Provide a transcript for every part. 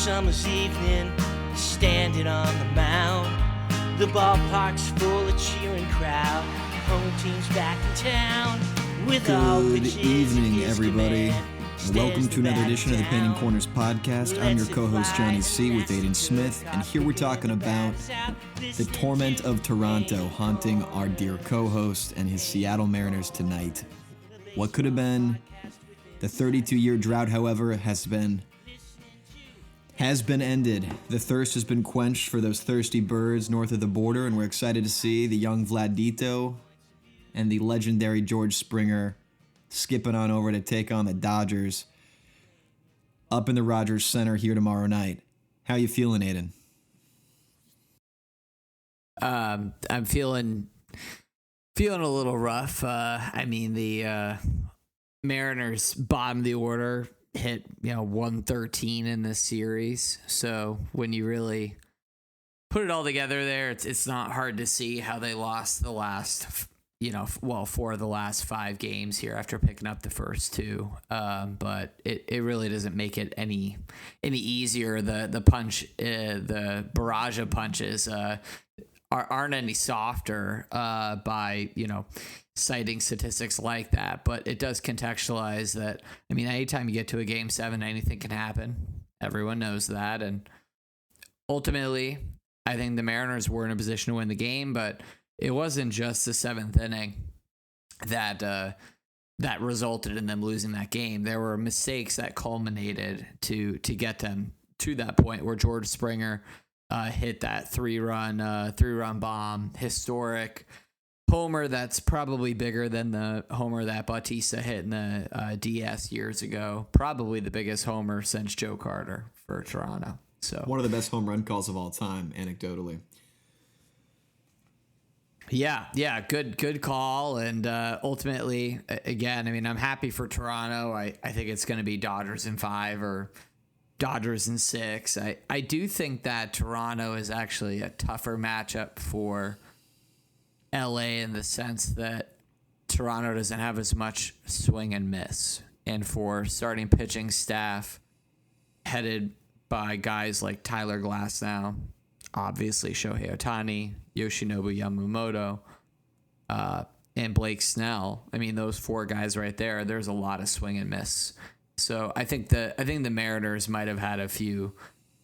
summer's evening, standing on the mound. The ballpark's full of cheering crowd. Home team's back in town. With all Good evening, everybody. Welcome to another edition of the Painting Corners podcast. I'm your co-host Johnny C. with Aidan Smith, and here we're talking about the torment of Toronto haunting our dear co-host and his Seattle Mariners tonight. What could have been the 32-year drought, however, has been ended. The thirst has been quenched for those thirsty birds north of the border, and we're excited to see the young Vladito and the legendary George Springer skipping on over to take on the Dodgers up in the Rogers Center here tomorrow night. How you feeling, Aidan? I'm feeling a little rough. The Mariners bottom of the order hit 113 in this series. So when you really put it all together there, it's not hard to see how they lost the last 4 of the last 5 games here after picking up the first 2. But it really doesn't make it any easier. The barrage of punches aren't any softer by citing statistics like that, but it does contextualize that. Anytime you get to a game 7, anything can happen. Everyone knows that, and ultimately, I think the Mariners were in a position to win the game, but it wasn't just the 7th inning that resulted in them losing that game. There were mistakes that culminated to get them to that point where George Springer hit that three-run bomb, historic homer that's probably bigger than the homer that Bautista hit in the DS years ago. Probably the biggest homer since Joe Carter for Toronto. So one of the best home run calls of all time, anecdotally. Yeah, good call. And ultimately, again, I'm happy for Toronto. I think it's going to be Dodgers in 5 or Dodgers in 6. I do think that Toronto is actually a tougher matchup for LA in the sense that Toronto doesn't have as much swing and miss. And for starting pitching staff headed by guys like Tyler Glasnow, obviously Shohei Ohtani, Yoshinobu Yamamoto, and Blake Snell. Those 4 guys right there, there's a lot of swing and miss. So I think the Mariners might have had a few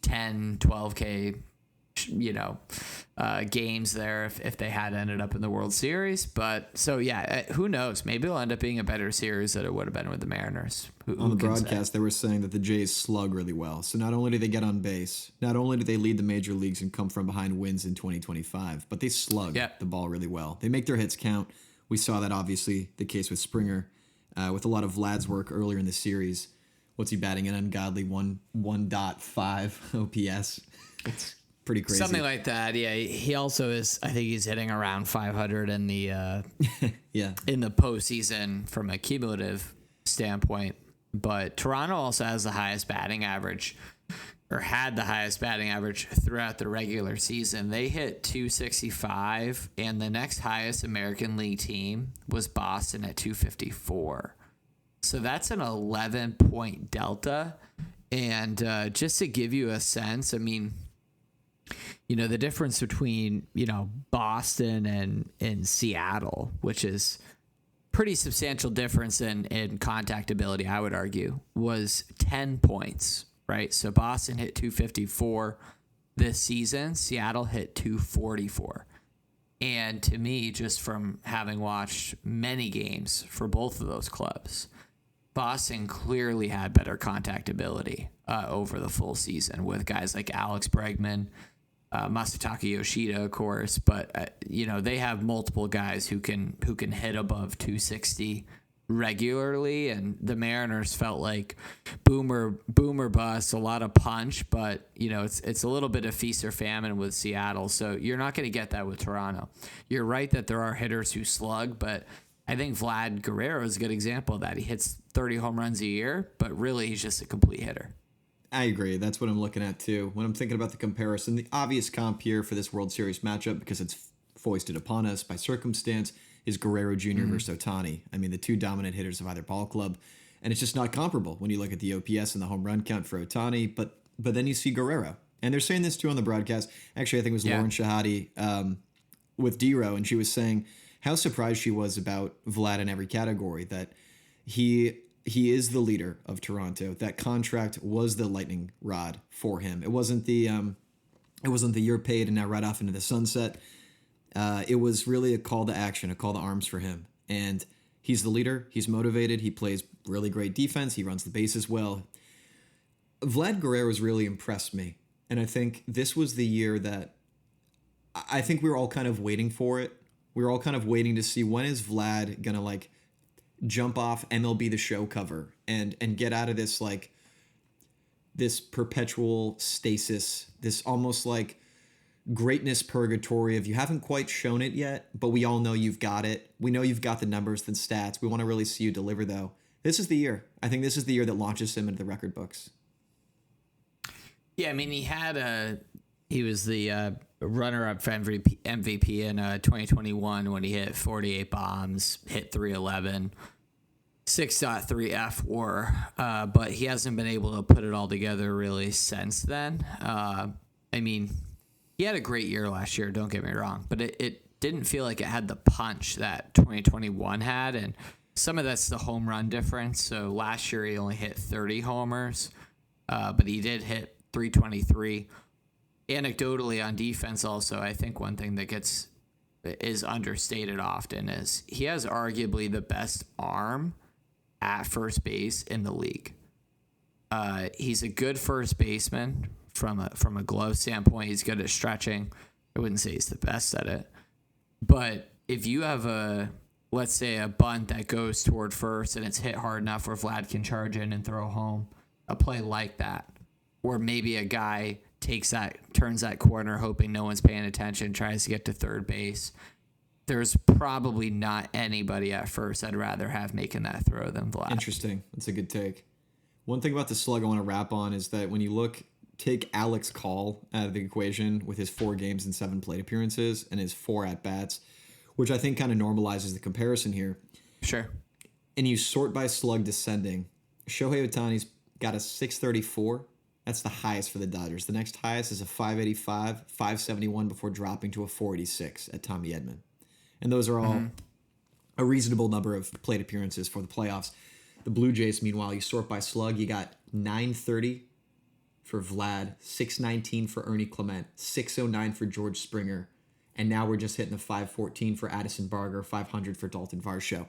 10, 12K, games there if they had ended up in the World Series. But so yeah, who knows? Maybe it'll end up being a better series than it would have been with the Mariners. On the broadcast, they were saying that the Jays slug really well. So not only do they get on base, not only do they lead the major leagues and come from behind wins in 2025, but they slug the ball really well. They make their hits count. We saw that obviously the case with Springer, with a lot of Vlad's work earlier in the series. What's he batting? An ungodly 1.5 OPS. It's pretty crazy. Something like that. Yeah. He also is, I think he's hitting around 500 in the in the postseason from a cumulative standpoint. But Toronto also has the highest batting average, or had the highest batting average throughout the regular season. They hit 265, and the next highest American League team was Boston at 254. So that's an 11-point delta. And just to give you a sense, the difference between, Boston and Seattle, which is pretty substantial difference in contact ability, I would argue, was 10 points, right? So Boston hit 254 this season. Seattle hit 244. And to me, just from having watched many games for both of those clubs, Boston clearly had better contact ability over the full season with guys like Alex Bregman, Masataka Yoshida, of course, but they have multiple guys who can hit above 260 regularly, and the Mariners felt like boomer bust, a lot of punch, but it's a little bit of feast or famine with Seattle, so you're not going to get that with Toronto. You're right that there are hitters who slug, but I think Vlad Guerrero is a good example of that. He hits 30 home runs a year, but really he's just a complete hitter. I agree. That's what I'm looking at, too. When I'm thinking about the comparison, the obvious comp here for this World Series matchup, because it's foisted upon us by circumstance, is Guerrero Jr. versus Ohtani. The 2 dominant hitters of either ball club. And it's just not comparable when you look at the OPS and the home run count for Ohtani. But But then you see Guerrero. And they're saying this too on the broadcast. Actually, I think it was Lauren Shahadi with D-Row, and she was saying how surprised she was about Vlad in every category, that he is the leader of Toronto. That contract was the lightning rod for him. It wasn't the you're paid and now right off into the sunset. It was really a call to action, a call to arms for him. And he's the leader. He's motivated. He plays really great defense. He runs the bases well. Vlad Guerrero's really impressed me. And I think this was the year that I think we were all kind of waiting for it. We were all kind of waiting to see, when is Vlad going to like jump off MLB The Show cover and get out of this like this perpetual stasis, this almost like greatness purgatory of you haven't quite shown it yet, but we all know you've got it. We know you've got the numbers, the stats. We want to really see you deliver, though. This is the year. I think this is the year that launches him into the record books. Yeah, I mean, he was the runner-up for MVP in 2021 when he hit 48 bombs, hit 311, 6.3 F/WAR, but he hasn't been able to put it all together really since then. I mean, he had a great year last year, don't get me wrong, but it didn't feel like it had the punch that 2021 had, and some of that's the home run difference. So last year he only hit 30 homers, but he did hit 323. Anecdotally on defense also, I think one thing that is understated often is he has arguably the best arm at first base in the league. He's a good first baseman from a glove standpoint. He's good at stretching. I wouldn't say he's the best at it. But if you have let's say a bunt that goes toward first and it's hit hard enough where Vlad can charge in and throw home, a play like that, or maybe a guy turns that corner hoping no one's paying attention, tries to get to third base, there's probably not anybody at first I'd rather have making that throw than Vlad. Interesting. That's a good take. One thing about the slug I want to wrap on is that when you take Alex Call out of the equation with his 4 games and 7 plate appearances and his 4 at-bats, which I think kind of normalizes the comparison here. Sure. And you sort by slug descending, Shohei Ohtani's got a 634. That's the highest for the Dodgers. The next highest is a 585, 571 before dropping to a 486 at Tommy Edman. And those are all a reasonable number of plate appearances for the playoffs. The Blue Jays, meanwhile, you sort by slug, you got 930 for Vlad, 619 for Ernie Clement, 609 for George Springer, and now we're just hitting the 514 for Addison Barger, 500 for Dalton Varsho.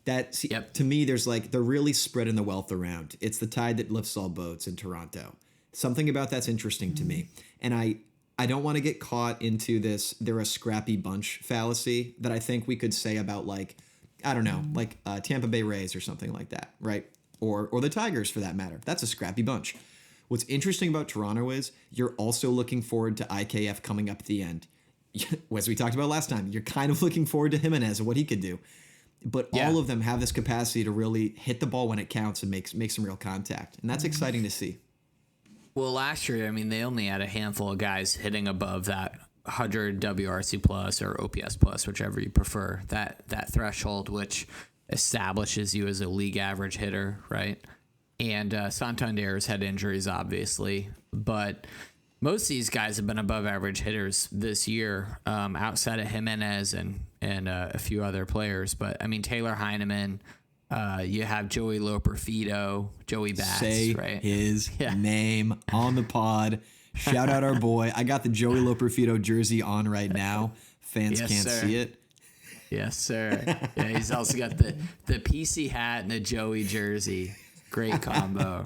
To me, they're really spreading the wealth around. It's the tide that lifts all boats in Toronto. Something about that's interesting to me. And I don't want to get caught into this they're a scrappy bunch fallacy that I think we could say about Tampa Bay Rays or something like that, right? Or the Tigers for that matter. That's a scrappy bunch. What's interesting about Toronto is you're also looking forward to IKF coming up at the end. As we talked about last time, you're kind of looking forward to Jimenez and what he could do. But all of them have this capacity to really hit the ball when it counts and make some real contact. And that's exciting to see. Well, last year, I mean, they only had a handful of guys hitting above that 100 WRC plus or OPS plus, whichever you prefer, that threshold, which establishes you as a league average hitter, right? And Santander's had injuries, obviously, but most of these guys have been above average hitters this year, outside of Jimenez and a few other players. But I mean, Taylor Heineman, you have Joey Loperfido, Joey Bats, Say right? his name on the pod. Shout out our boy. I got the Joey Loperfido jersey on right now. Fans can't see it. Yes, sir. Yeah, he's also got the PC hat and the Joey jersey. Great combo.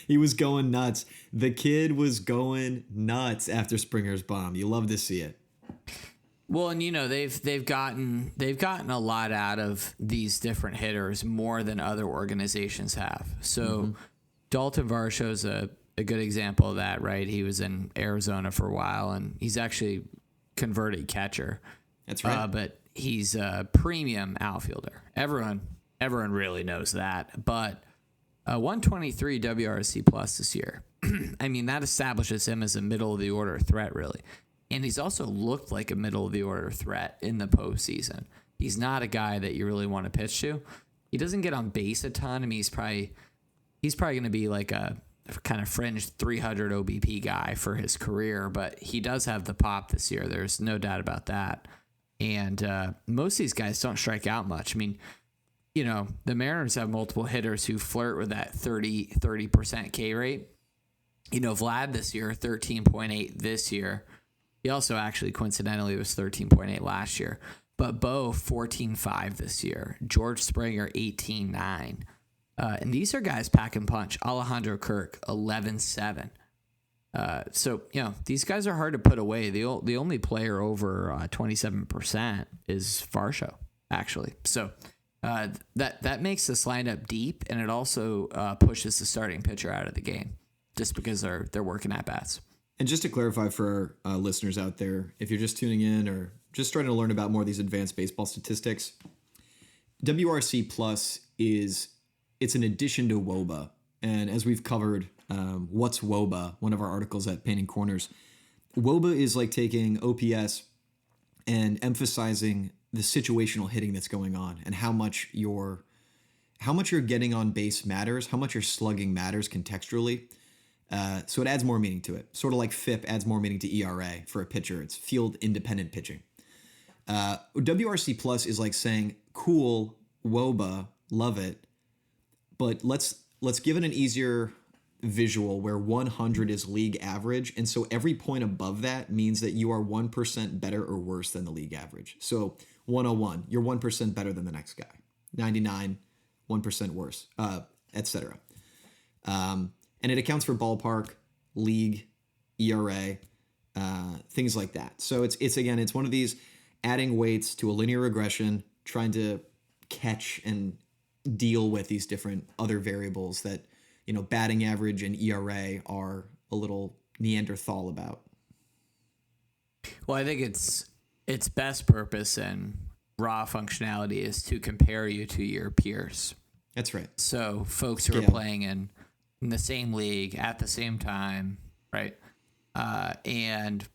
He was going nuts. The kid was going nuts after Springer's bomb. You love to see it. Well, and they've gotten a lot out of these different hitters, more than other organizations have. So Dalton Varsho's a good example of that, right? He was in Arizona for a while, and he's actually converted catcher. That's right. But he's a premium outfielder. Everyone really knows that. But 123 WRC plus this year. I mean, that establishes him as a middle of the order threat, really. And he's also looked like a middle of the order threat in the postseason. He's not a guy that you really want to pitch to. He doesn't get on base a ton. I mean, he's probably going to be like a kind of fringe 300 OBP guy for his career, but he does have the pop this year. There's no doubt about that. And most of these guys don't strike out much. I mean, the Mariners have multiple hitters who flirt with that 30% K rate. Vlad this year, 13.8 this year. He also actually coincidentally was 13.8 last year. But Bo, 14.5 this year. George Springer, 18.9. And these are guys packing punch. Alejandro Kirk, 11.7. So, these guys are hard to put away. The only player over 27% is Varsho, actually. So that makes this lineup deep, and it also pushes the starting pitcher out of the game just because they're working at bats. And just to clarify for our listeners out there, if you're just tuning in or just starting to learn about more of these advanced baseball statistics, WRC Plus it's an addition to WOBA. And as we've covered, what's WOBA, one of our articles at Painting Corners, WOBA is like taking OPS and emphasizing the situational hitting that's going on and how much you're getting on base matters, how much your slugging matters contextually. So it adds more meaning to it. Sort of like FIP adds more meaning to ERA for a pitcher. It's field independent pitching. WRC Plus is like saying, cool, WOBA, love it, but let's give it an easier visual where 100 is league average. And so every point above that means that you are 1% better or worse than the league average. So 101, you're 1% better than the next guy. 99, 1% worse, etc. And it accounts for ballpark, league, ERA, things like that. So it's one of these adding weights to a linear regression, trying to catch and deal with these different other variables that, batting average and ERA are a little Neanderthal about. Well, I think its best purpose and raw functionality is to compare you to your peers. That's right. So folks who are playing in the same league at the same time, right? And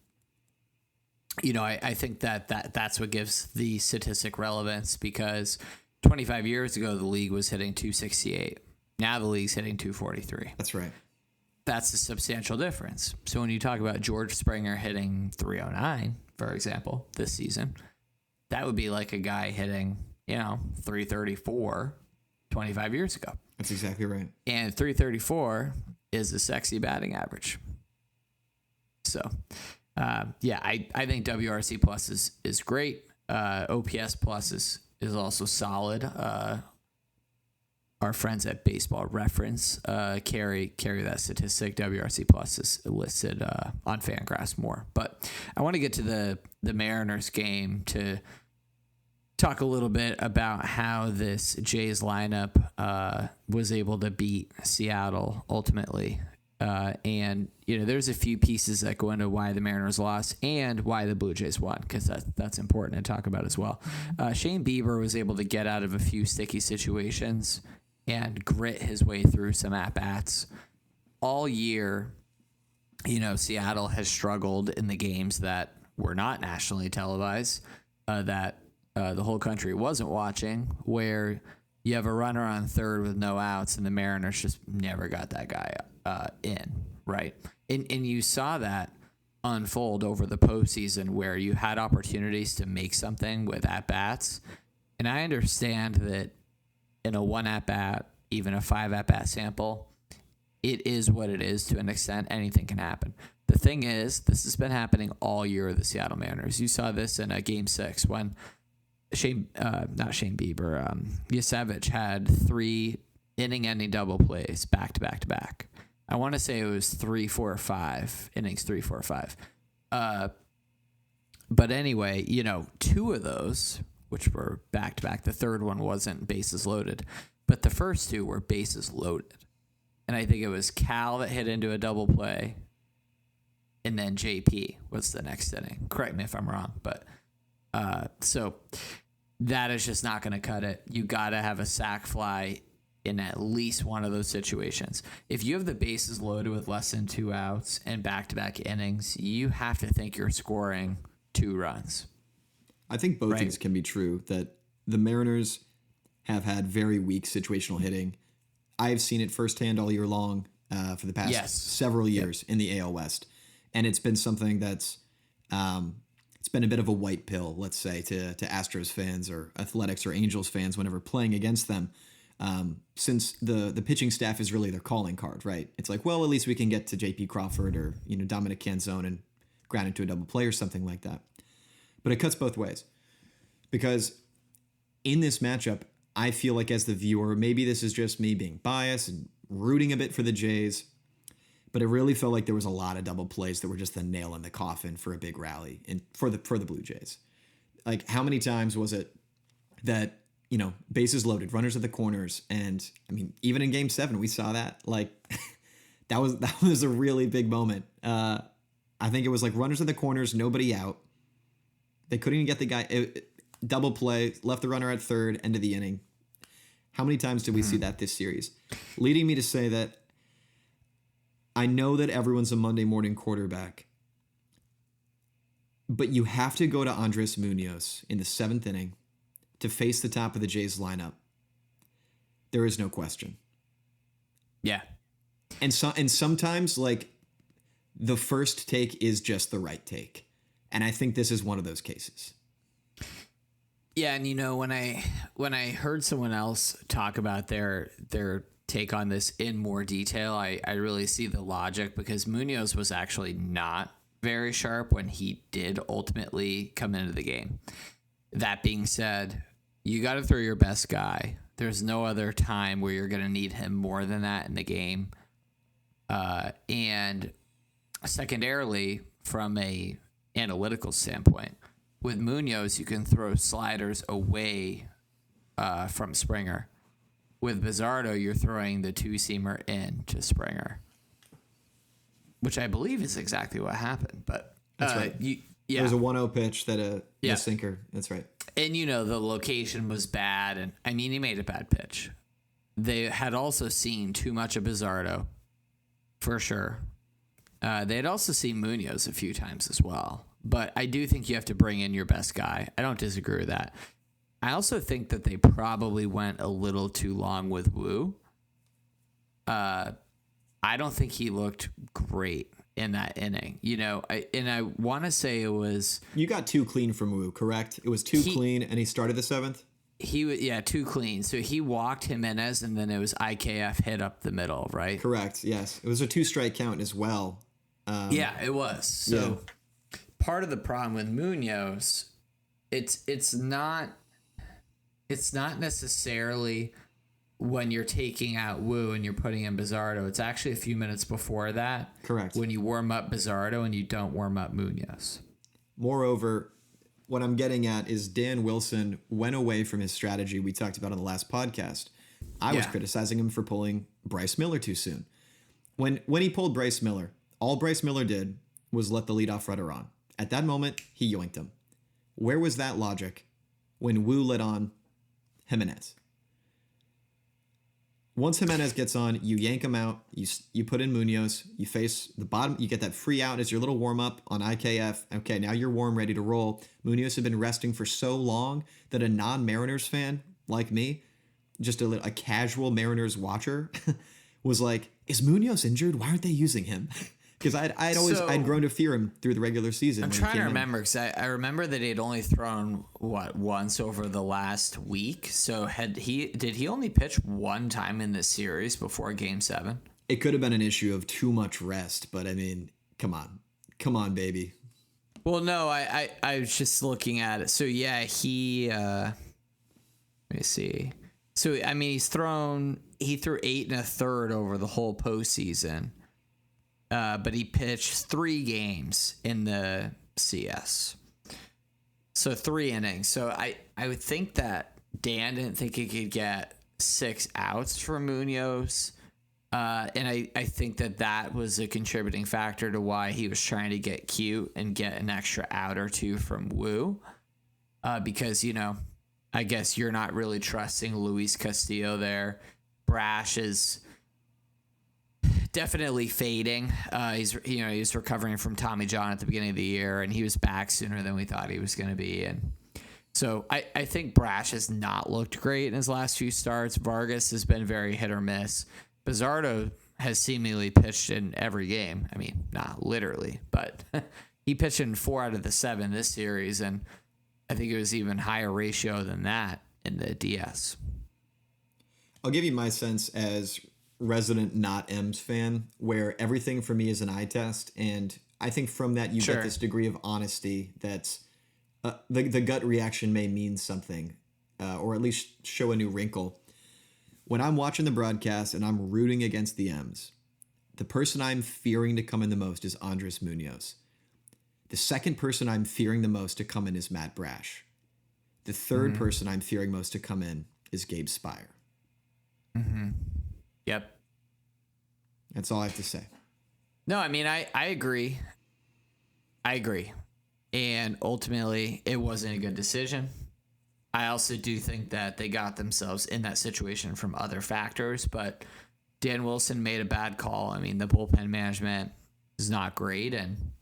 I think that's what gives the statistic relevance, because 25 years ago the league was hitting 268. Now the league's hitting 243. That's right. That's a substantial difference. So when you talk about George Springer hitting 309, for example, this season, that would be like a guy hitting, 334 25 years ago. That's exactly right. And 334 is a sexy batting average. So, I think WRC Plus is great. OPS Plus is also solid. Our friends at Baseball Reference carry that statistic. WRC Plus is listed on Fangraphs more. But I want to get to the Mariners game to talk a little bit about how this Jays lineup was able to beat Seattle ultimately. And there's a few pieces that go into why the Mariners lost and why the Blue Jays won, because that's important to talk about as well. Shane Bieber was able to get out of a few sticky situations and grit his way through some at-bats. All year, Seattle has struggled in the games that were not nationally televised, that the whole country wasn't watching, where you have a runner on third with no outs and the Mariners just never got that guy in, right? And you saw that unfold over the postseason, where you had opportunities to make something with at-bats. And I understand that in a 1 at-bat, even a 5 at-bat sample, it is what it is to an extent. Anything can happen. The thing is, this has been happening all year with the Seattle Mariners. You saw this in Game 6 when Yasevich had 3 inning-ending double plays back to back to back. I want to say it was 3, 4, 5 innings, 3, 4, 5. But anyway, 2 of those, which were back to back. The third one wasn't bases loaded, but the first 2 were bases loaded. And I think it was Cal that hit into a double play, and then JP was the next inning. Correct me if I'm wrong, but so that is just not going to cut it. You got to have a sac fly in at least one of those situations. If you have the bases loaded with less than 2 outs and back-to-back innings, you have to think you're scoring 2 runs. I think both things can be true, that the Mariners have had very weak situational hitting. I've seen it firsthand all year long. for the past Yes. several years in the AL West. And it's been something that's it's been a bit of a white pill, let's say, to Astros fans or Athletics or Angels fans whenever playing against them. Since the pitching staff is really their calling card, right? It's like, well, at least we can get to J.P. Crawford or Dominic Canzone and ground into a double play or something like that. But it cuts both ways, because in this matchup, I feel like as the viewer, maybe this is just me being biased and rooting a bit for the Jays, but it really felt like there was a lot of double plays that were just the nail in the coffin for a big rally and for the Blue Jays. Like, how many times was it that, bases loaded, runners at the corners, and I mean, even in Game 7, we saw that. Like, that was a really big moment. I think it was like runners at the corners, nobody out. They couldn't even get the guy. Double play, left the runner at third, end of the inning. How many times did we see that this series? Leading me to say that I know that everyone's a Monday morning quarterback, but you have to go to Andres Munoz in the 7th inning to face the top of the Jays lineup. There is no question. Yeah. And sometimes, like, the first take is just the right take. And I think this is one of those cases. Yeah, and when I heard someone else talk about their take on this in more detail, I really see the logic, because Munoz was actually not very sharp when he did ultimately come into the game. That being said, you got to throw your best guy. There's no other time where you're going to need him more than that in the game. And secondarily, from a analytical standpoint, with Munoz, you can throw sliders away from Springer. With Bizzardo, you're throwing the two-seamer into Springer, which I believe is exactly what happened. But that's right. There was a 1-0 pitch that a sinker. That's right. And the location was bad, and I mean, he made a bad pitch. They had also seen too much of Bizzardo, for sure. They had also seen Munoz a few times as well. But I do think you have to bring in your best guy. I don't disagree with that. I also think that they probably went a little too long with Wu. I don't think he looked great in that inning. I want to say it was... You got too clean from Wu, correct? It was too clean, and he started the 7th? He was, too clean. So he walked Jimenez, and then it was IKF hit up the middle, right? Correct, yes. It was a 2-strike count as well. It was. So part of the problem with Munoz, it's not necessarily when you're taking out Wu and you're putting in Bizzardo. It's actually a few minutes before that. Correct. When you warm up Bizzardo and you don't warm up Munoz. Moreover, what I'm getting at is Dan Wilson went away from his strategy we talked about on the last podcast. I was criticizing him for pulling Bryce Miller too soon. When he pulled Bryce Miller, all Bryce Miller did was let the leadoff runner on. At that moment, he yoinked him. Where was that logic when Wu let on Jimenez? Once Jimenez gets on, you yank him out, you put in Munoz, you face the bottom, you get that free out as your little warm-up on IKF. Okay, now you're warm, ready to roll. Munoz had been resting for so long that a non-Mariners fan like me, just a casual Mariners watcher, was like, is Munoz injured? Why aren't they using him? Because I'd grown to fear him through the regular season. I'm trying to remember, because I remember that he had only thrown once over the last week. So did he only pitch one time in this series before Game 7? It could have been an issue of too much rest, but I mean, come on, baby. Well, no, I was just looking at it. So he let me see. So I mean, he threw 8 1/3 over the whole postseason. But he pitched 3 games in the CS. So 3 innings. So I would think that Dan didn't think he could get 6 outs from Munoz. And I think that was a contributing factor to why he was trying to get cute and get an extra out or 2 from Wu. Because, I guess you're not really trusting Luis Castillo there. Brash is definitely fading. He's recovering from Tommy John at the beginning of the year, and he was back sooner than we thought he was going to be. And so I think Brash has not looked great in his last few starts. Vargas has been very hit or miss. Bizzardo has seemingly pitched in every game. I mean, not literally, but he pitched in 4 out of the 7 this series, and I think it was even higher ratio than that in the DS. I'll give you my sense as resident not M's fan, where everything for me is an eye test, and I think from that you get this degree of honesty that's the gut reaction may mean something, or at least show a new wrinkle. When I'm watching the broadcast and I'm rooting against the M's, the person I'm fearing to come in the most is Andres Munoz. The second person I'm fearing the most to come in is Matt Brash. The third person I'm fearing most to come in is Gabe Spire. Mm-hmm. Yep. That's all I have to say. No, I mean, I agree. I agree. And ultimately, it wasn't a good decision. I also do think that they got themselves in that situation from other factors, but Dan Wilson made a bad call. I mean, the bullpen management is not great, and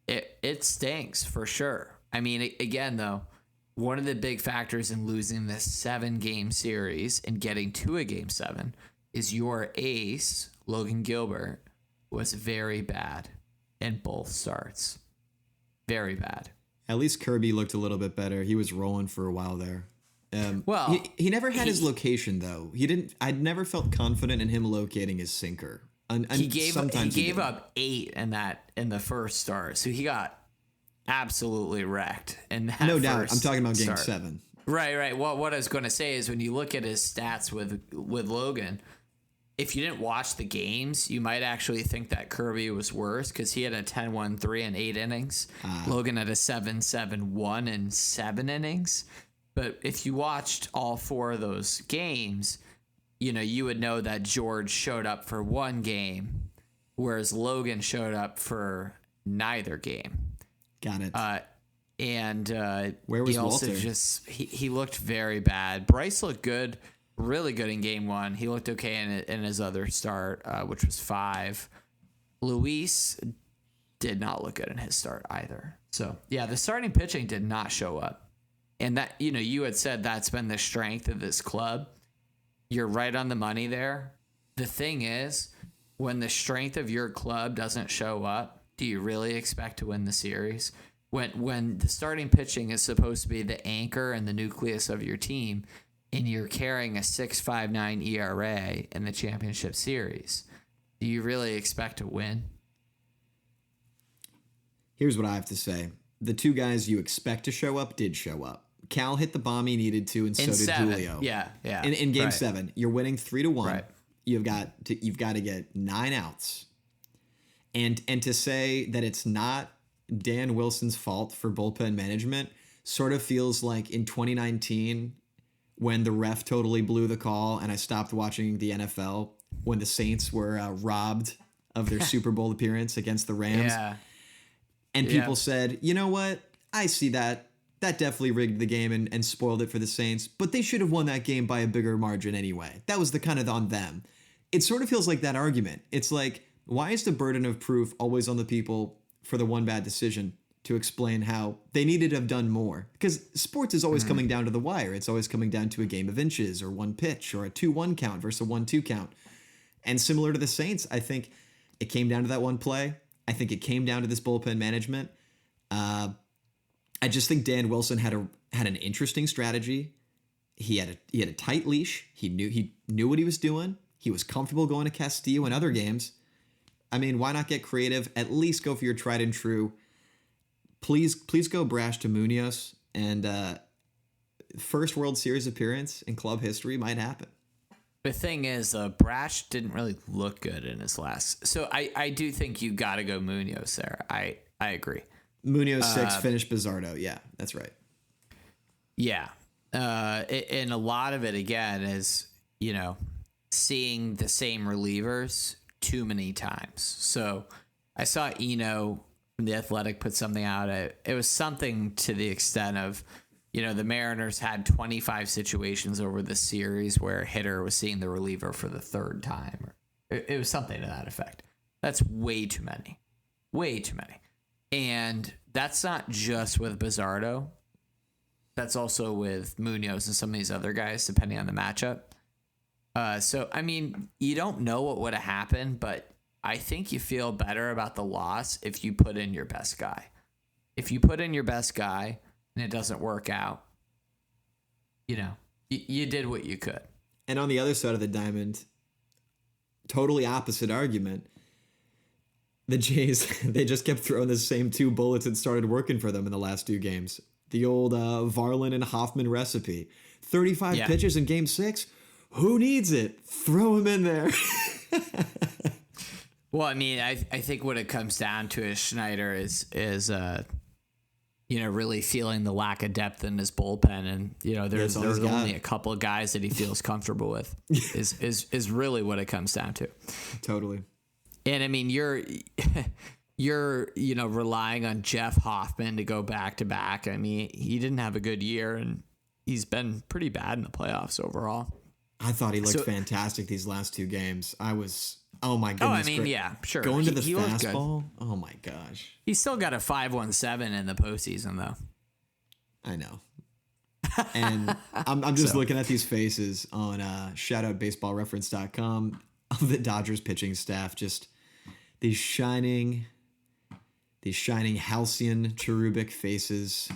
it stinks for sure. I mean, again, though, one of the big factors in losing this 7-game series and getting to a Game 7 is your ace, Logan Gilbert, was very bad in both starts. Very bad. At least Kirby looked a little bit better. He was rolling for a while there. Well, he never had his location though. He didn't. I'd never felt confident in him locating his sinker. He gave up 8 in the first start, so he got absolutely wrecked in that. No doubt. I'm talking about Game start. 7. Right. Well, what I was going to say is when you look at his stats with Logan, if you didn't watch the games, you might actually think that Kirby was worse because he had a 10-1-3 in 8 innings. Logan had a 7-7-1 in 7 innings. But if you watched all 4 of those games, you would know that George showed up for 1 game, whereas Logan showed up for neither game. Got it. Where was Walter? He looked very bad. Bryce looked good. Really good in Game 1. He looked okay in his other start, which was 5. Luis did not look good in his start either. So, yeah, the starting pitching did not show up. And that, you had said that's been the strength of this club. You're right on the money there. The thing is, when the strength of your club doesn't show up, do you really expect to win the series? When the starting pitching is supposed to be the anchor and the nucleus of your team, and you're carrying a 6.59 ERA in the championship series, do you really expect to win? Here's what I have to say. The 2 guys you expect to show up did show up. Cal hit the bomb he needed to, and so did 7. Julio. Yeah. In Game right. 7, you're winning 3-1. Right. You've got to get 9 outs. And to say that it's not Dan Wilson's fault for bullpen management sort of feels like in 2019 when the ref totally blew the call and I stopped watching the NFL when the Saints were robbed of their Super Bowl appearance against the Rams. Yeah. And people said, you know what? I see that. That definitely rigged the game and spoiled it for the Saints, but they should have won that game by a bigger margin anyway. That was the kind of on them. It sort of feels like that argument. It's like, why is the burden of proof always on the people for the one bad decision to explain how they needed to have done more? Because sports is always coming down to the wire. It's always coming down to a game of inches or one pitch or a 2-1 count versus a 1-2 count. And similar to the Saints, I think it came down to that one play. I think it came down to this bullpen management. I just think Dan Wilson had an interesting strategy. He had a tight leash. He knew what he was doing. He was comfortable going to Castillo in other games. I mean, why not get creative? At least go for your tried and true. Please go Brash to Munoz, and first World Series appearance in club history might happen. The thing is, Brash didn't really look good in his last. So I do think you got to go Munoz there. I agree. Munoz 6, finish Bizzardo. Yeah, that's right. Yeah. And a lot of it, again, is, seeing the same relievers too many times. So I saw Eno from The Athletic put something out. It was something to the extent of, the Mariners had 25 situations over the series where a hitter was seeing the reliever for the 3rd time. It was something to that effect. That's way too many. Way too many. And that's not just with Bizzardo. That's also with Munoz and some of these other guys, depending on the matchup. So, I mean, you don't know what would have happened, but I think you feel better about the loss if you put in your best guy. If you put in your best guy and it doesn't work out, you did what you could. And on the other side of the diamond, totally opposite argument. The Jays, they just kept throwing the same two bullets that started working for them in the last two games. The old Varlin and Hoffman recipe. 35 pitches in game 6. Who needs it? Throw him in there. Well, I mean, I think what it comes down to is Schneider is really feeling the lack of depth in his bullpen, and there's only a couple of guys that he feels comfortable with. is really what it comes down to. Totally. And I mean, you're relying on Jeff Hoffman to go back to back. I mean, he didn't have a good year, and he's been pretty bad in the playoffs overall. I thought he looked fantastic these last two games. Oh my goodness. Oh, I mean, yeah, sure. Going to the fastball. Oh my gosh. He's still got a 5.17 in the postseason, though. I know. And I'm just looking at these faces on shoutoutbaseballreference.com of the Dodgers pitching staff. Just these shining halcyon cherubic faces.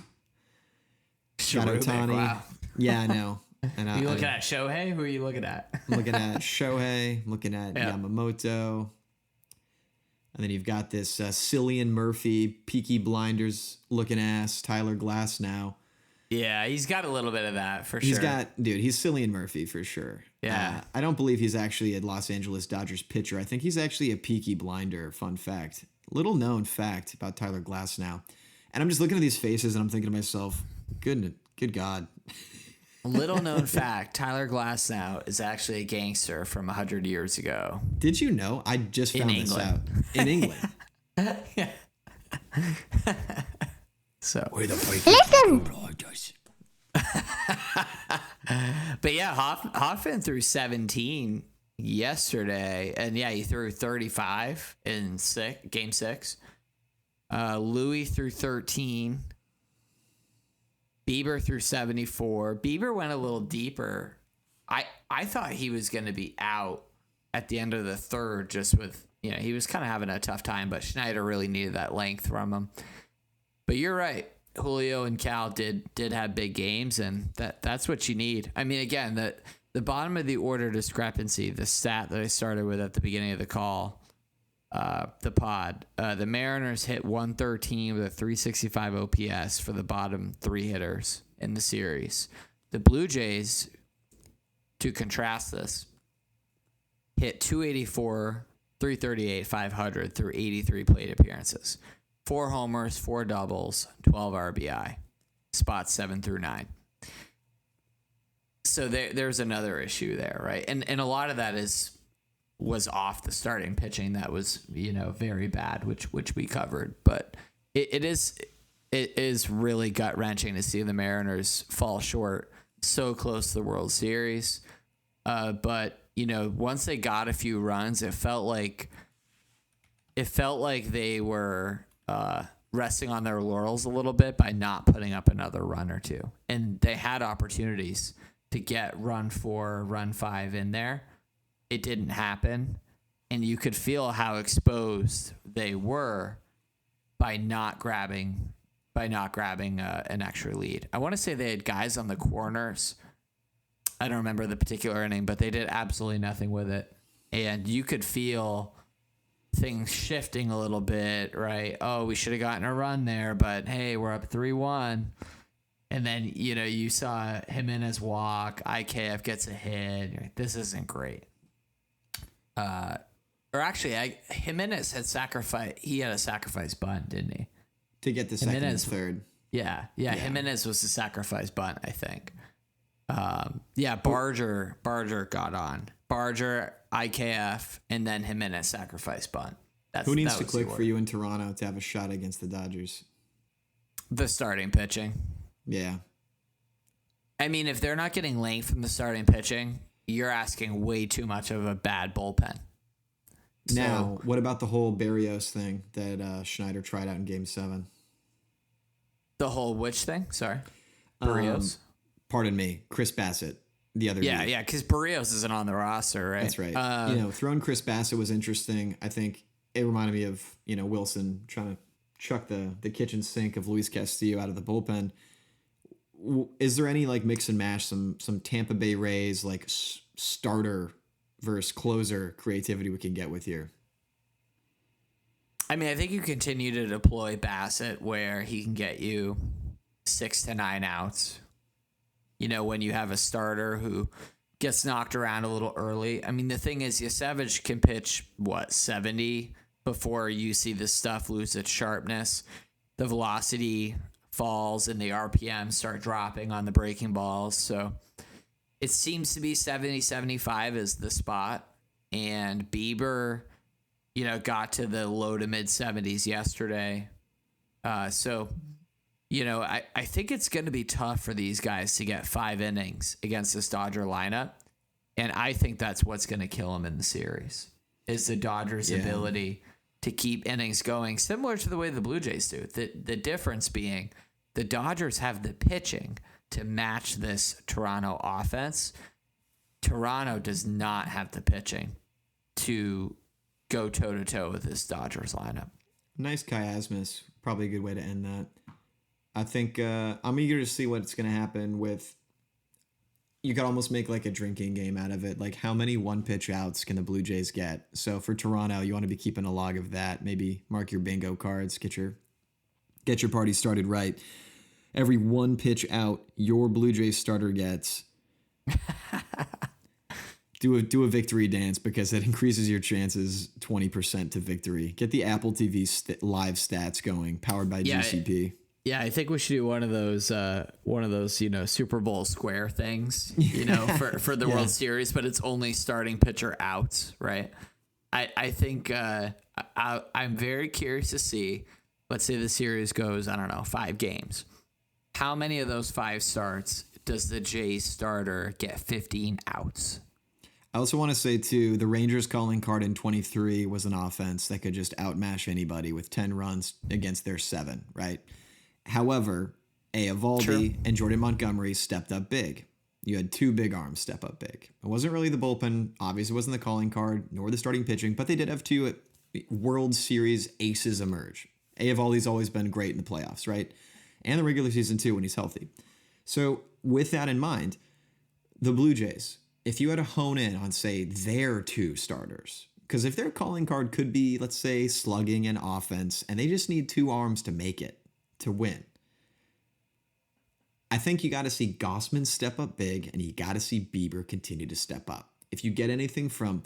Cherubic, wow. Yeah, I know. And you looking at Shohei? Who are you looking at? I'm looking at Shohei, looking at Yamamoto. And then you've got this Cillian Murphy, Peaky Blinders looking ass, Tyler Glass now. Yeah, he's got a little bit of that for sure. He's Cillian Murphy for sure. Yeah. I don't believe he's actually a Los Angeles Dodgers pitcher. I think he's actually a Peaky Blinder, fun fact. Little known fact about Tyler Glass now. And I'm just looking at these faces and I'm thinking to myself, good God. Little known fact, Tyler Glasnow is actually a gangster from 100 years ago. Did you know? I just found this out. In England. Yeah. So where the But yeah, Hoffman threw 17 yesterday, and he threw 35 in game 6. Louis threw 13. Bieber threw 74. Bieber went a little deeper. I thought he was going to be out at the end of the third, just with, he was kind of having a tough time, but Schneider really needed that length from him. But you're right. Julio and Cal did have big games, and that's what you need. I mean, again, the bottom of the order discrepancy, the stat that I started with at the beginning of the call, the pod, the Mariners hit 113 with a 365 OPS for the bottom 3 hitters in the series. The Blue Jays, to contrast this, hit 284, 338, 500 through 83 plate appearances. 4 homers, 4 doubles, 12 RBI, spots 7 through 9. So there's another issue there, right? And a lot of that was off the starting pitching that was, very bad, which we covered. But it is really gut wrenching to see the Mariners fall short so close to the World Series. But once they got a few runs, it felt like they were resting on their laurels a little bit by not putting up another run or two. And they had opportunities to get run 4, run 5 in there. It didn't happen. And you could feel how exposed they were by not grabbing an extra lead. I want to say they had guys on the corners. I don't remember the particular inning, but they did absolutely nothing with it. And you could feel things shifting a little bit, right? Oh, we should have gotten a run there, but hey, we're up 3-1. And then, you saw Jimenez walk, IKF gets a hit. You're like, this isn't great. Or actually, Jimenez had a sacrifice bunt, didn't he? To get the second and third. Yeah. Jimenez was the sacrifice bunt, I think. Barger got on. Barger, IKF, and then Jimenez sacrifice bunt. Who needs to click for you in Toronto to have a shot against the Dodgers? The starting pitching. Yeah. I mean, if they're not getting length from the starting pitching, you're asking way too much of a bad bullpen. Now, what about the whole Berrios thing that Schneider tried out in Game 7? The whole which thing? Sorry. Berrios? Pardon me. Chris Bassett. the other Yeah, dude. yeah, because Barrios isn't on the roster, right? That's right. Throwing Chris Bassett was interesting. I think it reminded me of, Wilson trying to chuck the kitchen sink of Luis Castillo out of the bullpen. Is there any like mix and mash, some Tampa Bay Rays like starter versus closer creativity we can get with here? I mean, I think you continue to deploy Bassett where he can get you 6 to 9 outs. When you have a starter who gets knocked around a little early. I mean, the thing is, Yasevich can pitch, 70 before you see this stuff lose its sharpness. The velocity falls and the RPM start dropping on the breaking balls. So it seems to be 70, 75 is the spot. And Bieber, got to the low to mid 70s yesterday. I think it's going to be tough for these guys to get 5 innings against this Dodger lineup. And I think that's what's going to kill them in the series is the Dodgers' ability to keep innings going, similar to the way the Blue Jays do. The difference being the Dodgers have the pitching to match this Toronto offense. Toronto does not have the pitching to go toe-to-toe with this Dodgers lineup. Nice chiasmus. Probably a good way to end that. I think I'm eager to see what's going to happen with. You could almost make like a drinking game out of it. Like how many 1-pitch outs can the Blue Jays get? So for Toronto, you want to be keeping a log of that. Maybe mark your bingo cards. Get your party started right. Every 1-pitch out your Blue Jays starter gets. Do a victory dance because it increases your chances 20% to victory. Get the Apple TV live stats going, powered by GCP. Yeah, I think we should do one of those, Super Bowl square things, for the World Series, but it's only starting pitcher outs, right? I think I'm very curious to see. Let's say the series goes, 5 games. How many of those 5 starts does the Jays starter get 15 outs? I also want to say, too, the Rangers calling card in 23 was an offense that could just outmash anybody with 10 runs against their 7, right? However, Eovaldi and Jordan Montgomery stepped up big. You had 2 big arms step up big. It wasn't really the bullpen. Obviously, it wasn't the calling card, nor the starting pitching, but they did have 2 World Series aces emerge. Eovaldi's always been great in the playoffs, right? And the regular season, too, when he's healthy. So with that in mind, the Blue Jays, if you had to hone in on, say, their 2 starters, because if their calling card could be, let's say, slugging and offense, and they just need 2 arms to make it, to win, I think you got to see Gausman step up big, and you got to see Bieber continue to step up. If you get anything from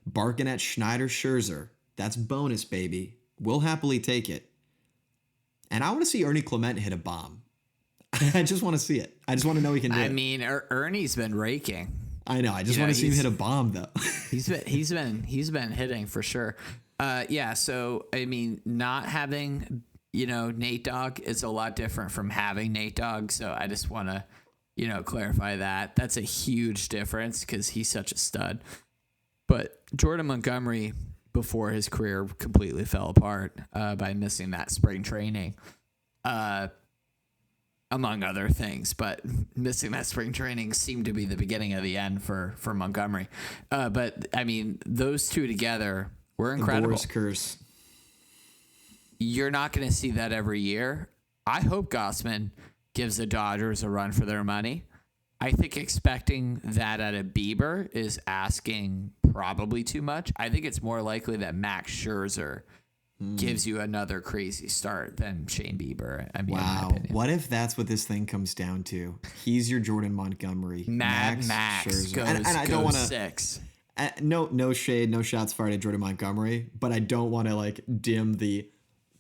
barking at Schneider Scherzer, that's bonus, baby. We'll happily take it. And I want to see Ernie Clement hit a bomb. I just want to see it. I just want to know he can do it. I mean, Ernie's been raking. I know. I just want to see him hit a bomb, though. he's been hitting for sure. So I mean, not having Nate Dogg is a lot different from having Nate Dogg. So I just want to clarify that. That's a huge difference because he's such a stud. But Jordan Montgomery, before his career completely fell apart by missing that spring training, among other things, but missing that spring training seemed to be the beginning of the end for Montgomery. But I mean, those 2 together were incredible. The Boris curse. You're not going to see that every year. I hope Gausman gives the Dodgers a run for their money. I think expecting that out of Bieber is asking probably too much. I think it's more likely that Max Scherzer gives you another crazy start than Shane Bieber. I mean, wow. What if that's what this thing comes down to? He's your Jordan Montgomery. Max Scherzer. goes, and I don't want to 6. No shade, no shots fired at Jordan Montgomery, but I don't want to like dim the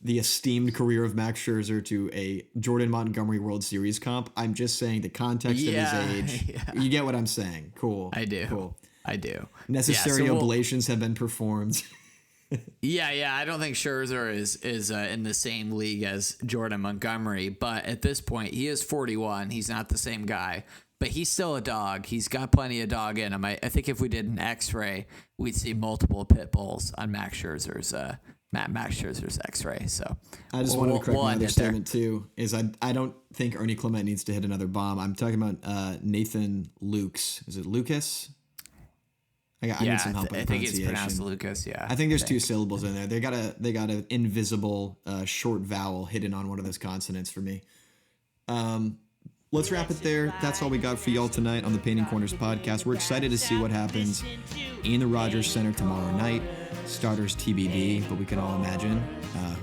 esteemed career of Max Scherzer to a Jordan Montgomery World Series comp. I'm just saying the context of his age. Yeah. You get what I'm saying. Cool. I do. Cool. I do. Necessary oblations have been performed. Yeah. I don't think Scherzer is in the same league as Jordan Montgomery, but at this point, he is 41. He's not the same guy, but he's still a dog. He's got plenty of dog in him. I think if we did an X-ray, we'd see multiple pit bulls on Max Scherzer's Max Scherzer's X-ray. So I just wanted to correct my other statement too. Is I don't think Ernie Clement needs to hit another bomb. I'm talking about Nathan Lukes. Is it Lucas? I need some help with I think it's pronounced Lucas. Yeah, I think there's 2 syllables in there. They got an invisible short vowel hidden on one of those consonants for me. Let's wrap it there. That's all we got for y'all tonight on the Painting Corners podcast. We're excited to see what happens in the Rogers Center tomorrow night. Starters TBD, but we can all imagine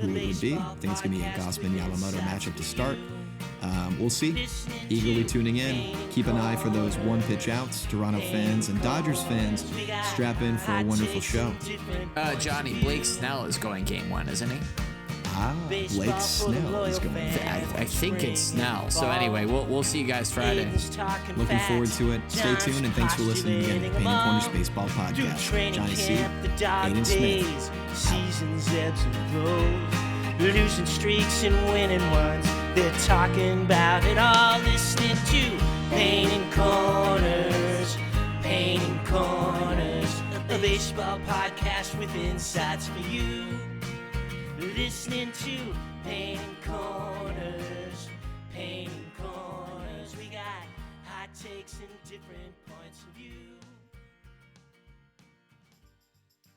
who it would be. I think it's going to be a Gausman-Yamamoto matchup to start. We'll see. Eagerly tuning in. Keep an eye for those one-pitch outs. Toronto fans and Dodgers fans, strap in for a wonderful show. Johnny, Blake Snell is going game 1, isn't he? Blake Snell is going. I think it's Snell. So anyway, we'll see you guys Friday. Looking forward to it. Stay tuned, and thanks for listening again to the Painting Corners Baseball Podcast. Johnny C, Aidan Smith. Seasons ebbs and flows, losing streaks and winning ones. They're talking about it all. Listening to Painting Corners, a baseball podcast with insights for you. Listening to Painting Corners, we got hot takes and different points of view.